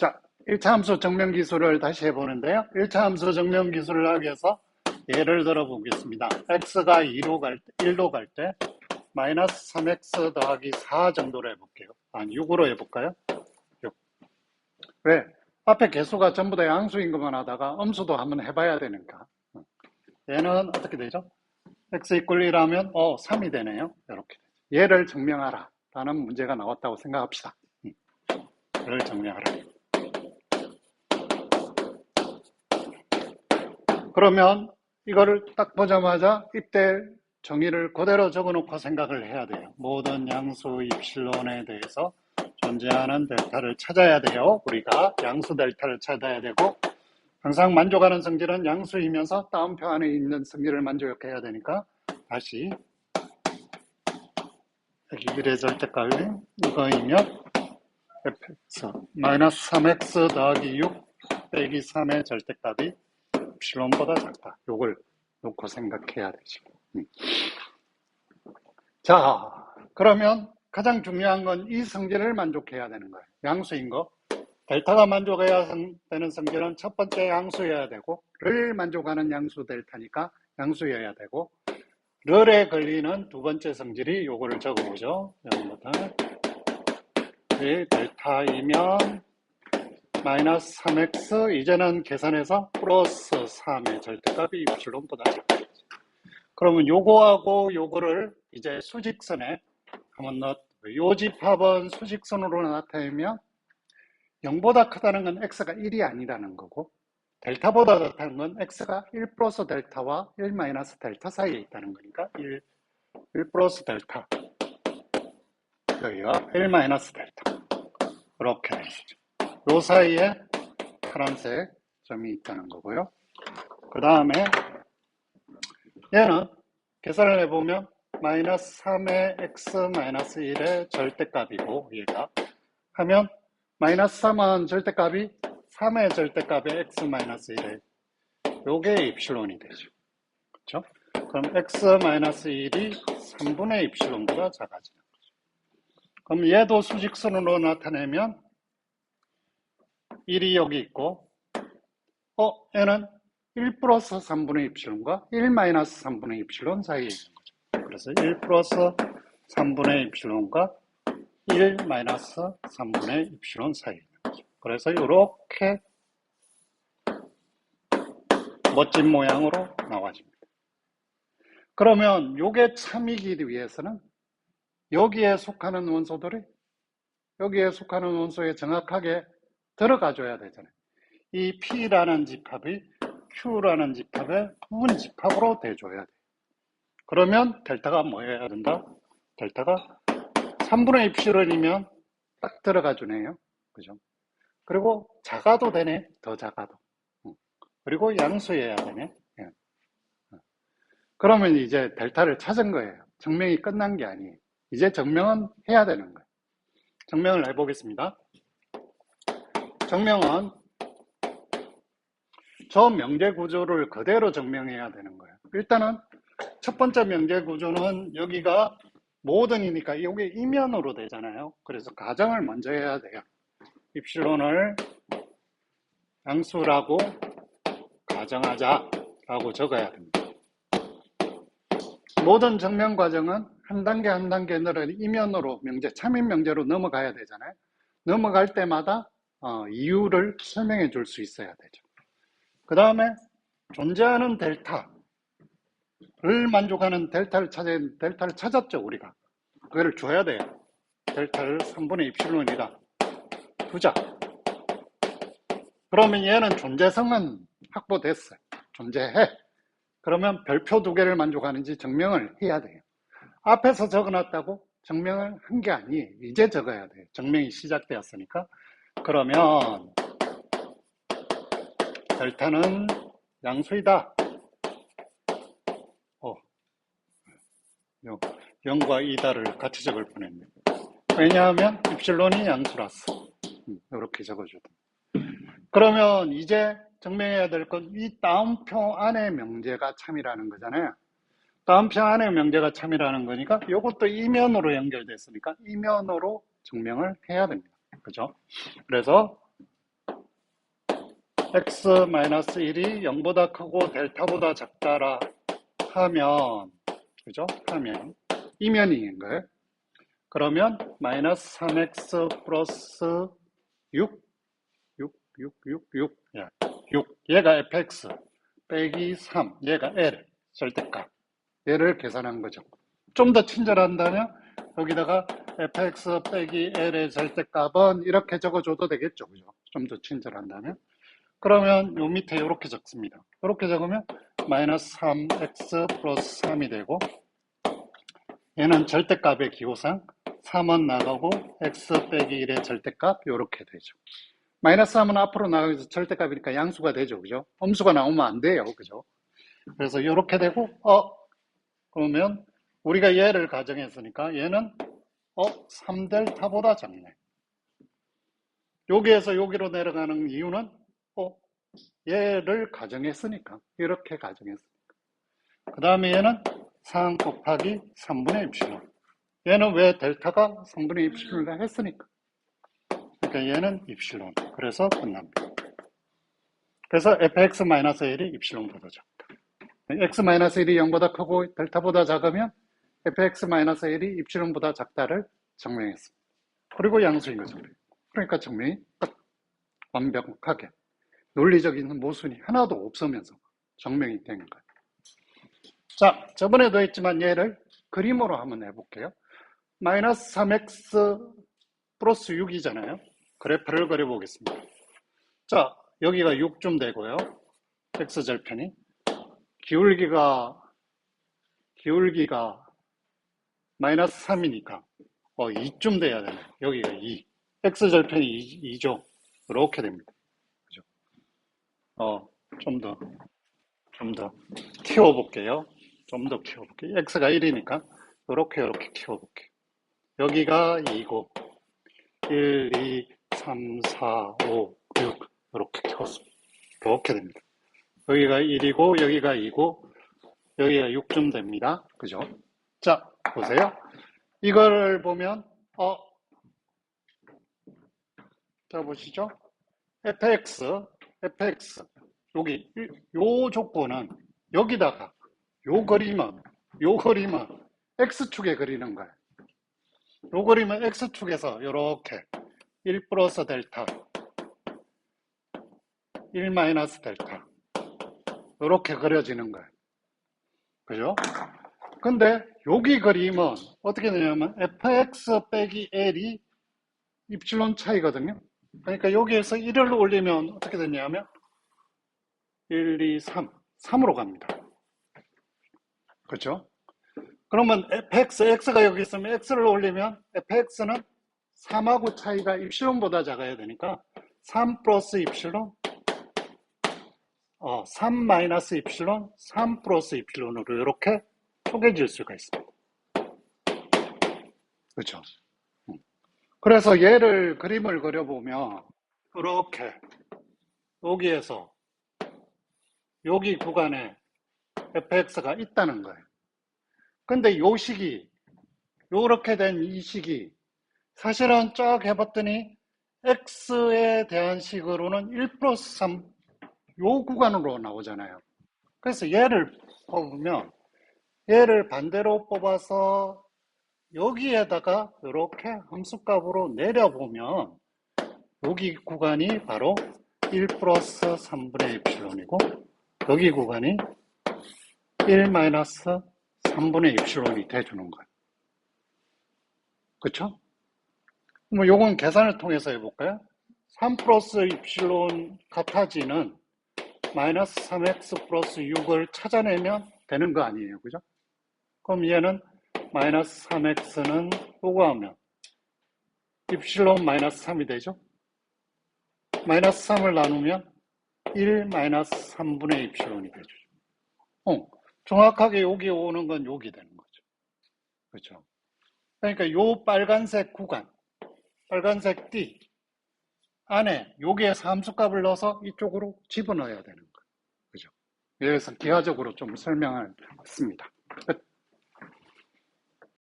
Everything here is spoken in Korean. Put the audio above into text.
자, 1차 함수 증명 기술을 다시 해보는데요. 1차 함수 증명 기술을 하기 위해서 예를 들어 보겠습니다. x가 1로 갈 때 마이너스 3x 더하기 4 정도로 해볼게요. 아니, 6으로 해볼까요? 6. 왜? 앞에 개수가 전부 다 양수인 것만 하다가 음수도 한번 해봐야 되니까. 얘는 어떻게 되죠? x 이퀄 1 하면 3이 되네요. 이렇게. 얘를 증명하라 라는 문제가 나왔다고 생각합시다. 얘를 증명하라. 그러면 이거를 딱 보자마자 이때 정의를 그대로 적어놓고 생각을 해야 돼요. 모든 양수 입실론에 대해서 존재하는 델타를 찾아야 돼요. 우리가 양수 델타를 찾아야 되고, 항상 만족하는 성질은 양수이면서 다운표 안에 있는 성질을 만족해야 되니까, 다시 여기 1의 절대값이 이거이면 fx 마이너스 3x 더하기 6 빼기 3의 절대값이 입실론보다 작다. 요걸 놓고 생각해야 되죠. 자, 그러면 가장 중요한 건 이 성질을 만족해야 되는 거예요. 양수인 거. 델타가 만족해야 되는 성질은 첫 번째 양수여야 되고, 를 만족하는 양수 델타니까 양수여야 되고, 를에 걸리는 두 번째 성질이 요거를 적어보죠. 여기부터 델타이면 마이너스 3x, 이제는 계산해서 플러스 3의 절대값이 입실론보다 작다. 그러면 요거하고 요거를 이제 수직선에 한번 요 집합은 수직선으로 나타내면 0보다 크다는 건 x가 1이 아니라는 거고, 델타보다 작다는 건 x가 1 플러스 델타와 1 마이너스 델타 사이에 있다는 거니까 1 플러스 델타, 여기가 1 마이너스 델타. 이렇게 되시죠. 요 사이에 파란색 점이 있다는 거고요. 그 다음에 얘는 계산을 해보면 마이너스 3의 x 마이너스 1의 절대값이고, 얘가 하면 마이너스 3은 절대값이 3의 절대값의 x 마이너스 1의 요게 입실론이 되죠. 그렇죠? 그럼 x 마이너스 1이 3분의 입실론보다 작아지는 거죠. 그럼 얘도 수직선으로 나타내면 1이 여기 있고, 얘는 1 플러스 3분의 입실론과 1 마이너스 3분의 입실론 사이에 있는 거죠. 그래서 1 플러스 3분의 입실론과 1 마이너스 3분의 입실론 사이에 있는 거죠. 그래서 이렇게 멋진 모양으로 나와집니다. 그러면 요게 참이기 위해서는 여기에 속하는 원소들이 여기에 속하는 원소에 정확하게 들어가줘야 되잖아요. 이 P라는 집합이 Q라는 집합의 부분 집합으로 돼줘야 돼요. 그러면 델타가 뭐여야 된다? 델타가 3분의 입실론이면 딱 들어가 주네요. 그죠? 그리고 작아도 되네. 더 작아도. 그리고 양수여야 되네. 예. 그러면 이제 델타를 찾은 거예요. 증명이 끝난 게 아니에요. 이제 증명은 해야 되는 거예요. 증명을 해보겠습니다. 증명은 저 명제 구조를 그대로 증명해야 되는 거예요. 일단은 첫 번째 명제 구조는 여기가 모든이니까 이게 이면으로 되잖아요. 그래서 가정을 먼저 해야 돼요. 입실론을 양수라고 가정하자라고 적어야 됩니다. 모든 증명 과정은 한 단계 한 단계 늘어는 이면으로 참인 명제로 넘어가야 되잖아요. 넘어갈 때마다 이유를 설명해 줄 수 있어야 되죠. 그 다음에 존재하는 델타를 만족하는 델타를 찾았죠, 우리가. 그거를 줘야 돼요. 델타를 3분의 입실론이다. 두자. 그러면 얘는 존재성은 확보됐어요. 존재해. 그러면 별표 2개를 만족하는지 증명을 해야 돼요. 앞에서 적어놨다고 증명을 한 게 아니에요. 이제 적어야 돼요. 증명이 시작되었으니까. 그러면 델타는 양수이다. 0과 2다를 같이 적을 뻔했네요. 왜냐하면 입실론이 양수라서. 이렇게 적어줘도. 그러면 이제 증명해야 될 건 이 다운표 안의 명제가 참이라는 거잖아요. 다운표 안의 명제가 참이라는 거니까 이것도 이면으로 연결됐으니까 이면으로 증명을 해야 됩니다. 그죠? 그래서 x-1이 0보다 크고 델타보다 작다라 하면, 그죠? 하면, 이면인 거예요. 그러면 마이너스 3x 플러스 6, 6. 얘가 fx 빼기 3, 얘가 L, 절대값. 얘를 계산한 거죠. 좀 더 친절한다면 여기다가 fx 빼기 L의 절대값은 이렇게 적어줘도 되겠죠. 그죠? 좀 더 친절한다면. 그러면 요 밑에 이렇게 적습니다. 이렇게 적으면 마이너스 3x 플러스 3이 되고, 얘는 절대값의 기호상 3은 나가고 x 빼기 1의 절대값 이렇게 되죠. 마이너스 3은 앞으로 나가면서 절대값이니까 양수가 되죠. 그죠? 음수가 나오면 안 돼요. 그죠? 그래서 이렇게 되고, 그러면 우리가 얘를 가정했으니까 얘는 3델타보다 작네. 여기에서 여기로 내려가는 이유는 얘를 가정했으니까, 이렇게 가정했으니까. 그 다음에 얘는 4 곱하기 3분의 입실론. 얘는 왜 델타가 3분의 입실론이라 했으니까. 그러니까 얘는 입실론. 그래서 끝납니다. 그래서 fx-1이 입실론보다 작다. x-1이 0보다 크고 델타보다 작으면 fx-1이 입실론보다 작다를 증명했습니다. 그리고 양수인 거죠. 그러니까 증명이 딱 완벽하게 논리적인 모순이 하나도 없으면서 증명이 된 거예요. 자, 저번에도 했지만 얘를 그림으로 한번 해볼게요. 마이너스 3x 플러스 6이잖아요. 그래프를 그려보겠습니다. 자, 여기가 6쯤 되고요. x절편이. 기울기가 마이너스 3이니까 2쯤 돼야 되네. 여기가 2. x절편이 2죠. 이렇게 됩니다. 그죠? 좀 더 키워볼게요. 좀 더 키워볼게요. x가 1이니까 이렇게 키워볼게요. 여기가 2고 1, 2, 3, 4, 5, 6 이렇게 키웠습니다. 이렇게 됩니다. 여기가 1이고 여기가 2고 여기가 6쯤 됩니다. 그죠? 자, 보세요. 이걸 보면 자 보시죠. fx 여기 요 조건은 여기다가 요 그림은 x축에 그리는 거예요. 요 그림은 x축에서 이렇게 1 플러스 델타 1 마이너스 델타 이렇게 그려지는 거예요. 그죠? 근데 여기 그림은 어떻게 되냐면 fx 빼기 l이 입실론 차이거든요. 그러니까 여기에서 1을 올리면 어떻게 되냐면 1, 2, 3으로 갑니다. 그렇죠? 그러면 x가 여기 있으면 x를 올리면 fx는 3하고 차이가 입실론보다 작아야 되니까 3 플러스 입실론 3 마이너스 입실론 3 플러스 입실론으로 이렇게 쪼개질 수가 있습니다. 그렇죠? 그래서 얘를 그림을 그려보면 이렇게 여기에서 여기 구간에 fx가 있다는 거예요. 근데 요 식이 요렇게 된 이 식이 사실은 쫙 해봤더니 x에 대한 식으로는 1 플러스 3 요 구간으로 나오잖아요. 그래서 얘를 뽑으면 얘를 반대로 뽑아서 여기에다가 이렇게 함수값으로 내려보면 여기 구간이 바로 1 플러스 3분의 입실론이고 여기 구간이 1 마이너스 3분의 입실론이 돼주는 거예요. 그쵸? 뭐 요건 계산을 통해서 해볼까요? 3 플러스 입실론 같아지는 마이너스 3x 플러스 6을 찾아내면 되는 거 아니에요. 그죠? 그럼 얘는 마이너스 3x는 요거 하면 입실론 마이너스 3이 되죠? 마이너스 3을 나누면 1 마이너스 3분의 입실론이 되죠. 정확하게 여기 오는 건 여기 되는 거죠. 그렇죠? 그러니까 요 빨간색 구간, 빨간색 띠 안에 여기에서 함수값을 넣어서 이쪽으로 집어넣어야 되는 거예요. 그죠? 여기서 기하적으로 좀 설명을 했습니다. 끝.